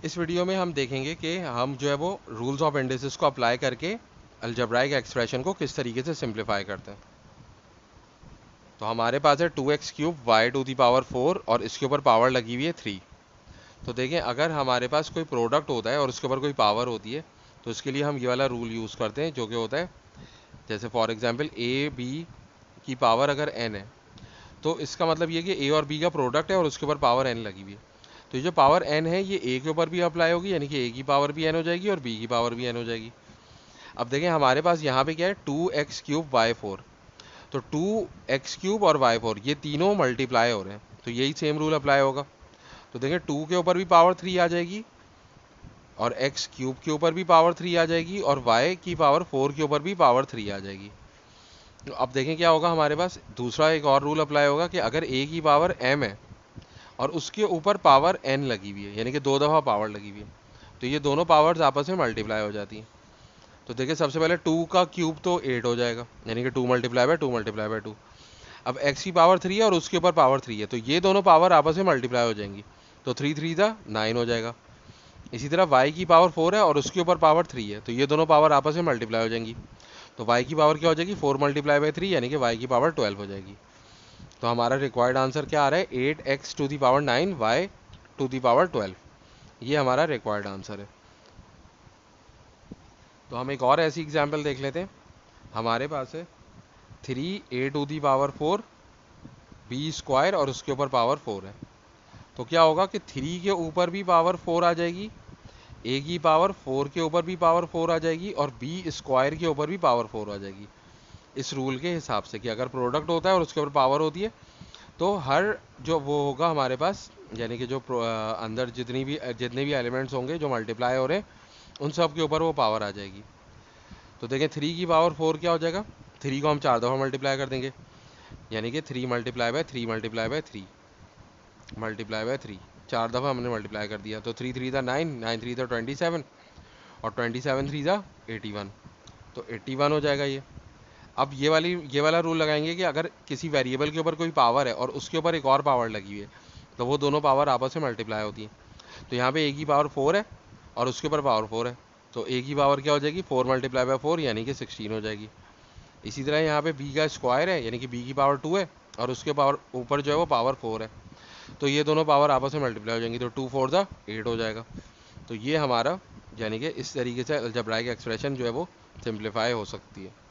इस वीडियो में हम देखेंगे कि हम जो है वो रूल्स ऑफ इंडिसेस को अप्लाई करके अलजेब्राइक एक्सप्रेशन को किस तरीके से सिंप्लीफाई करते हैं। तो हमारे पास है 2x³ y⁴ और इसके ऊपर पावर लगी हुई है 3। तो देखें, अगर हमारे पास कोई प्रोडक्ट होता है और उसके ऊपर कोई पावर होती है तो इसके लिए हम ये वाला रूल यूज़ करते हैं, जो कि होता है जैसे फॉर एग्जांपल a b की पावर अगर n है तो इसका मतलब ये कि a और b का प्रोडक्ट है और उसके ऊपर पावर n लगी हुई है। तो ये जो पावर n है ये a के ऊपर भी अप्लाई होगी, यानी कि a की पावर भी n हो जाएगी और b की पावर भी n हो जाएगी। अब देखें हमारे पास यहाँ पे क्या है 2x³ y⁴। तो 2x³ और y⁴ ये तीनों मल्टीप्लाई हो रहे हैं, तो यही सेम रूल अप्लाई होगा। तो देखें 2 के ऊपर भी पावर 3 आ जाएगी और x³ के ऊपर भी पावर 3 आ जाएगी और y की पावर 4 के ऊपर भी पावर 3 आ जाएगी। तो अब देखें क्या होगा, हमारे पास दूसरा एक और रूल अप्लाई होगा कि अगर a की पावर m है और उसके ऊपर पावर n लगी हुई है, यानी कि 2 दफ़ा पावर लगी हुई है, तो ये दोनों पावर्स आपस में मल्टीप्लाई हो जाती हैं। तो देखिए सबसे पहले 2 का क्यूब तो 8 हो जाएगा, यानी कि 2 मल्टीप्लाई बाय 2 मल्टीप्लाई बाय 2। अब x की पावर 3 है और उसके ऊपर पावर 3 है, तो ये दोनों पावर आपस में मल्टीप्लाई हो जाएंगी, तो 3 3 था 9 हो जाएगा। इसी तरह y की पावर 4 है और उसके ऊपर पावर 3 है, तो ये दोनों पावर आपस में मल्टीप्लाई हो जाएंगी, तो y की पावर क्या हो जाएगी 4 मल्टीप्लाई बाय 3, यानी कि y की पावर 12 हो जाएगी। तो हमारा रिक्वायर्ड आंसर क्या आ रहा है 8x⁹ y⁴ ये हमारा रिक्वायर्ड आंसर है। तो हम एक और ऐसी एग्जाम्पल देख लेते हैं। हमारे पास है 3a⁴ b² और उसके ऊपर पावर 4 है। तो क्या होगा कि 3 के ऊपर भी पावर 4 आ जाएगी, a की पावर 4 के ऊपर भी पावर 4 आ जाएगी और b² के ऊपर भी पावर 4 आ जाएगी। इस रूल के हिसाब से कि अगर प्रोडक्ट होता है और उसके ऊपर पावर होती है तो हर जो वो होगा हमारे पास, यानी कि जो अंदर जितने भी एलिमेंट्स होंगे जो मल्टीप्लाई हो रहे हैं उन सब के ऊपर वो पावर आ जाएगी। तो देखें 3 की पावर 4 क्या हो जाएगा, 3 को हम 4 दफ़ा मल्टीप्लाई कर देंगे, यानी कि 3 multiply by 3 multiply by 3 multiply by 3, 4 दफ़ा हमने मल्टीप्लाई कर दिया। तो 3 3 था 9, 9 3 था 27 और 27 3 था 81, तो 81 हो जाएगा ये। अब ये वाला रूल लगाएंगे कि अगर किसी वेरिएबल के ऊपर कोई पावर है और उसके ऊपर एक और पावर लगी हुई है तो वो दोनों पावर आपस में मल्टीप्लाई होती हैं। तो यहाँ पे a की पावर 4 है और उसके ऊपर पावर 4 है, तो a की पावर क्या हो जाएगी 4 मल्टीप्लाई बाय 4, यानी कि 16 हो जाएगी। इसी तरह यहाँ पे b का स्क्वायर है, यानी कि b की पावर 2 है और उसके पावर ऊपर जो है वो पावर 4 है, तो ये दोनों पावर आपस में मल्टीप्लाई हो जाएंगी, तो 2 4 दा 8 हो जाएगा। तो ये हमारा, यानी कि इस तरीके से अलजेब्राइक एक्सप्रेशन जो है वो सिंप्लीफाई हो सकती है।